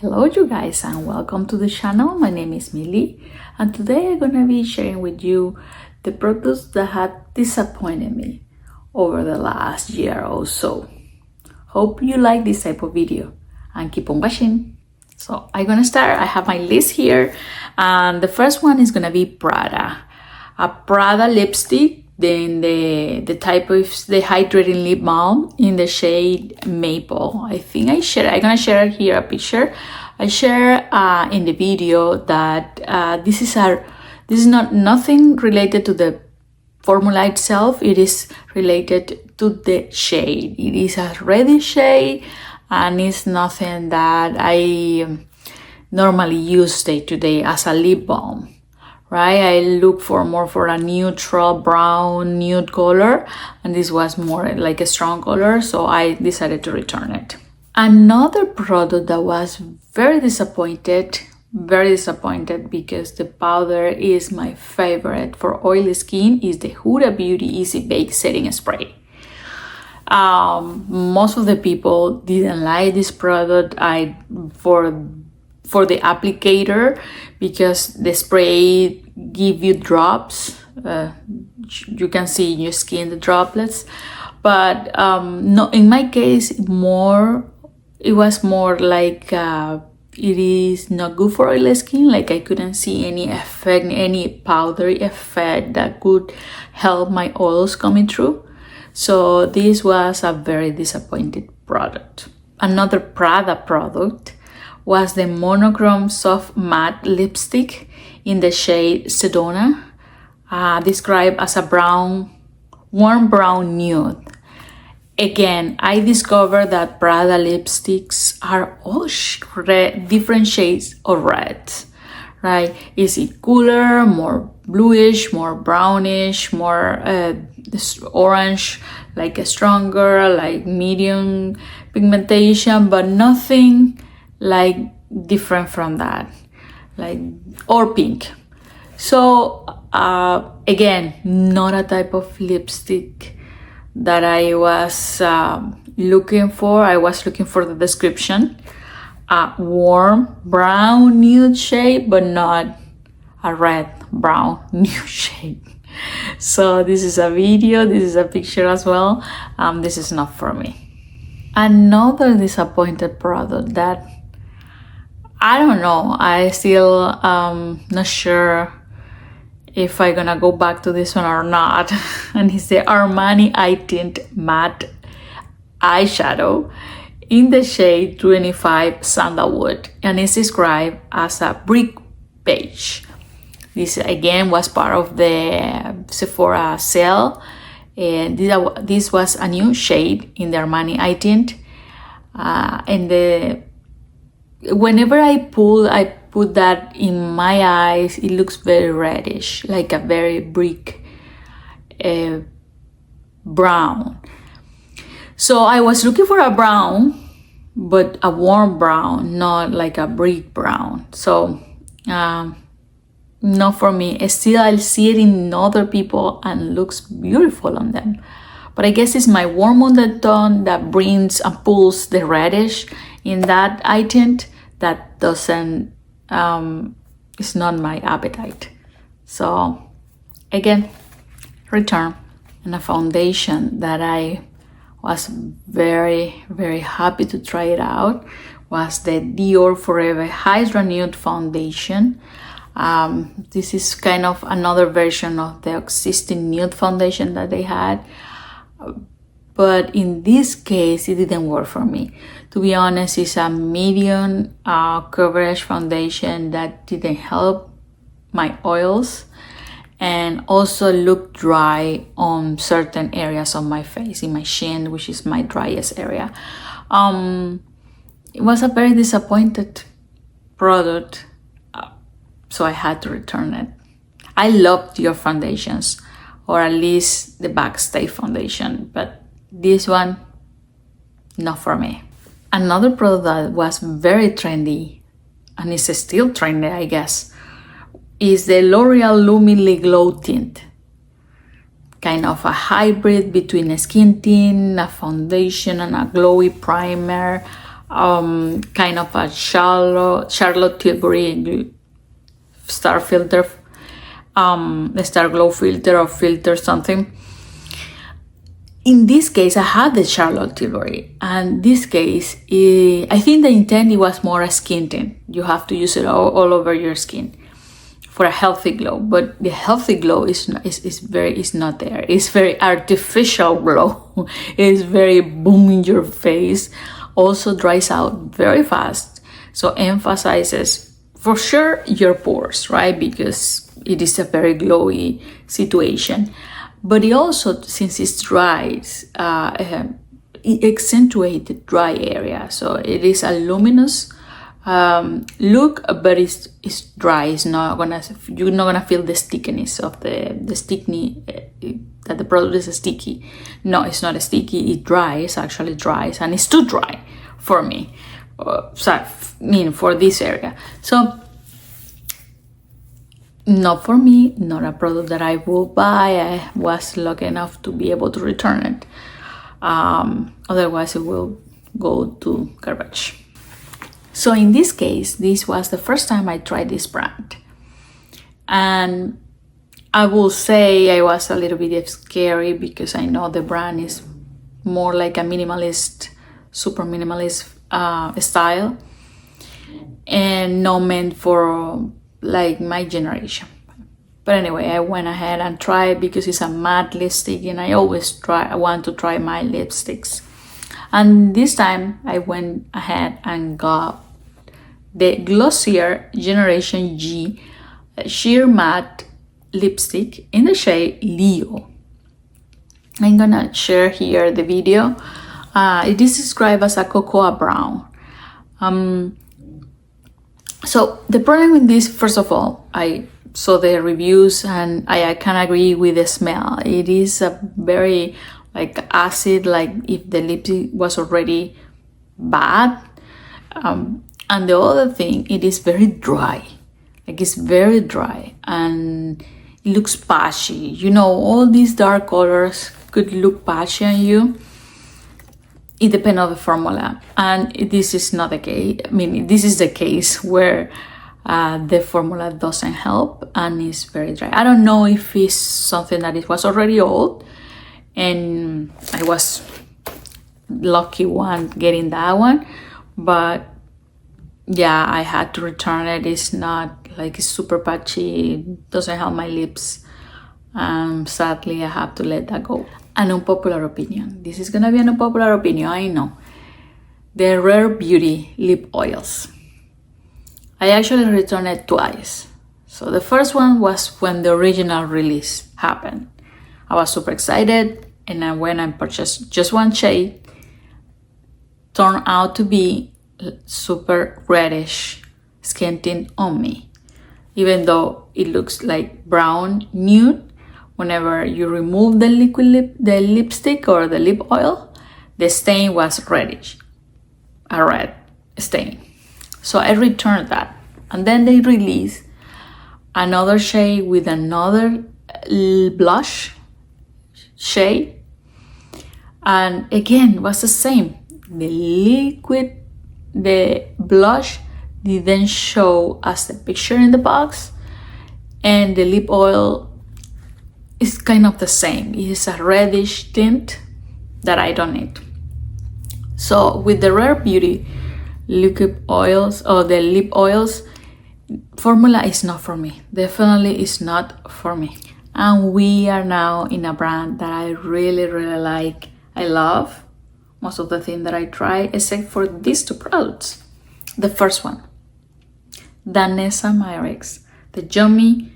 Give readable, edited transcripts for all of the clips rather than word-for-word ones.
Hello you guys and welcome to the channel. My name is Mili and today I'm gonna be sharing with you the products that had disappointed me over the last year or so. Hope you like this type of video and keep on watching. So I'm gonna start. I have my list here and the first one is gonna be Prada. A Prada lipstick. Then the type of the hydrating lip balm in the shade Maple. I think I'm gonna share here a picture. I share in the video that this is not nothing related to the formula itself. It is related to the shade. It is a reddish shade and it's nothing that I normally use day to day as a lip balm. Right, I look more for a neutral brown nude color, and this was more like a strong color, so I decided to return it. Another product that was very disappointed because the powder is my favorite for oily skin is the Huda Beauty Easy Bake Setting Spray. Most of the people didn't like this product. For the applicator, because the spray give you drops, you can see in your skin the droplets, but no, in my case it was more like it is not good for oily skin. Like I couldn't see any effect, any powdery effect that could help my oils coming through. So this was a very disappointed product. Another Prada product was the monochrome soft matte lipstick in the shade Sedona, described as a warm brown nude. Again, I discovered that Prada lipsticks are all different shades of red, right? Is it cooler, more bluish, more brownish, more orange, like a stronger, like medium pigmentation, but nothing like different from that, like, or pink. So again, not a type of lipstick that I was looking for. I was looking for the description, a warm brown nude shade, but not a red brown nude shade. So this is a video, this is a picture as well. This is not for me. Another disappointed product that I don't know, I still not sure if I'm gonna go back to this one or not. And it's the Armani Eye Tint Matte Eyeshadow in the shade 25 Sandalwood, and it's described as a brick beige. This again was part of the Sephora sale, and this was a new shade in the Armani Eye Tint. And whenever I put that in my eyes, it looks very reddish, like a very brick brown. So I was looking for a brown, but a warm brown, not like a brick brown. So not for me. Still, I see it in other people and looks beautiful on them. But I guess it's my warm undertone that brings and pulls the reddish in that eye tint that doesn't, it's not my appetite. So again, return. And a foundation that I was very, very happy to try it out was the Dior Forever Hydra Nude Foundation. This is kind of another version of the existing nude foundation that they had. But in this case, it didn't work for me. To be honest, it's a medium coverage foundation that didn't help my oils and also looked dry on certain areas of my face, in my chin, which is my driest area. It was a very disappointed product, so I had to return it. I loved your foundations, or at least the Backstay foundation, but this one, not for me. Another product that was very trendy, and is still trendy, I guess, is the L'Oreal Lumily Glow Tint. Kind of a hybrid between a skin tint, a foundation, and a glowy primer. kind of a Charlotte Tilbury star filter, the Star Glow filter or filter something. In this case, I had the Charlotte Tilbury, and this case, I think the intent it was more a skin tint. You have to use it all over your skin for a healthy glow, but the healthy glow is not there. It's very artificial glow. It's very boom in your face. Also dries out very fast, so emphasizes for sure your pores, right? Because it is a very glowy situation. But it also, since it dries, it accentuates the dry area. So it is a luminous look, but it's dry. You're not gonna feel the stickiness of the sticky, that the product is sticky. No, it's not sticky. It dries, actually dries, and it's too dry for me. For this area. So not for me, not a product that I will buy. I was lucky enough to be able to return it. Otherwise, it will go to garbage. So in this case, this was the first time I tried this brand. And I will say I was a little bit scary because I know the brand is more like a minimalist, super minimalist style, and not meant for like my generation. But anyway, I went ahead and tried because it's a matte lipstick, and I want to try my lipsticks. And this time I went ahead and got the Glossier Generation G sheer matte lipstick in the shade Leo. I'm gonna share here the video. It is described as a cocoa brown. So the problem with this, first of all, I saw the reviews and I can agree with the smell. It is a very like acid, like if the lipstick was already bad. And the other thing, it is very dry. Like it's very dry and it looks patchy. You know, all these dark colors could look patchy on you. It depends on the formula, and this is not the case. I mean, this is the case where the formula doesn't help and it's very dry. I don't know if it's something that it was already old, and I was lucky one getting that one, but yeah, I had to return it. It's not like it's super patchy. It doesn't help my lips. Sadly, I have to let that go. An unpopular opinion. This is gonna be an unpopular opinion, I know. The Rare Beauty lip oils. I actually returned it twice. So the first one was when the original release happened. I was super excited, and I went and purchased just one shade. Turned out to be super reddish skin tint on me. Even though it looks like brown nude, whenever you remove the the lipstick or the lip oil, the stain was reddish, a red stain. So I returned that, and then they released another shade with another blush shade, and again was the same. The blush didn't show as the picture in the box, and the lip oil is kind of the same. It is a reddish tint that I don't need. So with the Rare Beauty liquid oils or the lip oils, formula is not for me. Definitely is not for me. And we are now in a brand that I really, really like. I love most of the things that I try, except for these two products. The first one, Danessa Myricks, the Yummy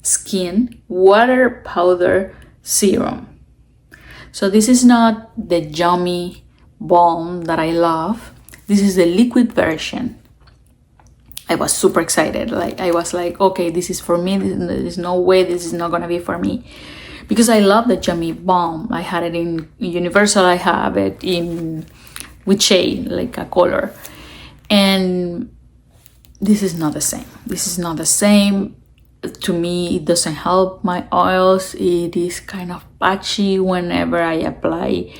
Skin Water Powder Serum. So this is not the Yummy Balm that I love. This is the liquid version. I was super excited. Like I was like, okay, this is for me. There's no way this is not gonna be for me, because I love the Yummy Balm. I had it in Universal. I have it in with shade, like a color, and this is not the same. This is not the same. To me, it doesn't help my oils. It is kind of patchy whenever I apply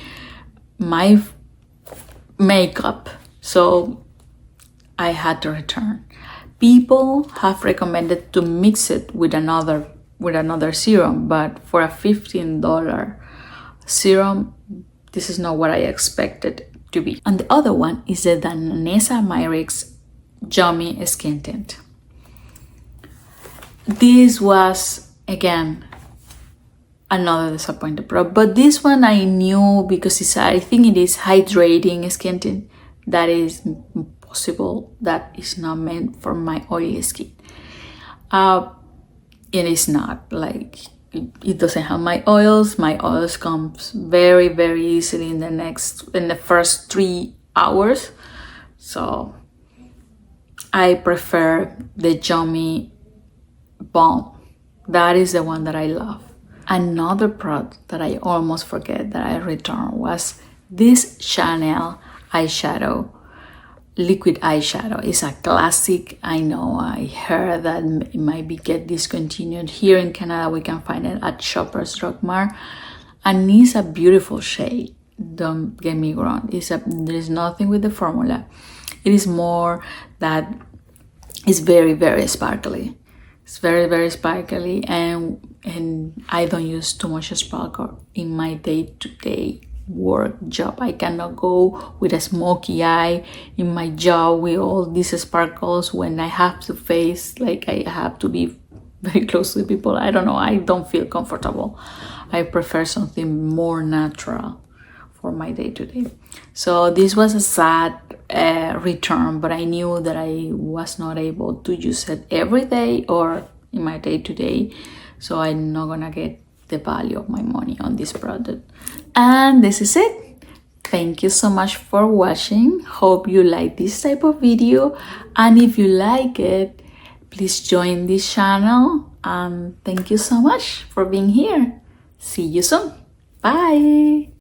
my makeup. So I had to return. People have recommended to mix it with another serum, but for a $15 serum, this is not what I expected to be. And the other one is the Danesa Myricks Yummy Skin Tint. This was, again, another disappointing product, but this one I knew because I think it is hydrating skin tint. That is possible. That is not meant for my oily skin. It is not, like, it doesn't have my oils. My oils comes very, very easily in the first 3 hours. So I prefer the Yummy Balm. That is the one that I love. Another product that I almost forget that I returned was this Chanel eyeshadow, liquid eyeshadow. It's a classic. I know I heard that it might be get discontinued. Here in Canada, we can find it at Shoppers Drug Mart, and it's a beautiful shade. Don't get me wrong. There's nothing with the formula. It is more that it's very, very sparkly. It's very, very sparkly, and I don't use too much sparkle in my day-to-day work job. I cannot go with a smoky eye in my job with all these sparkles when I have to face, like, I have to be very close to people. I don't know, I don't feel comfortable. I prefer something more natural for my day-to-day. So this was a sad return, but I knew that I was not able to use it every day or in my day-to-day, so I'm not gonna get the value of my money on this product. And this is it. Thank you so much for watching. Hope you like this type of video, and if you like it, please join this channel, and thank you so much for being here. See you soon. Bye.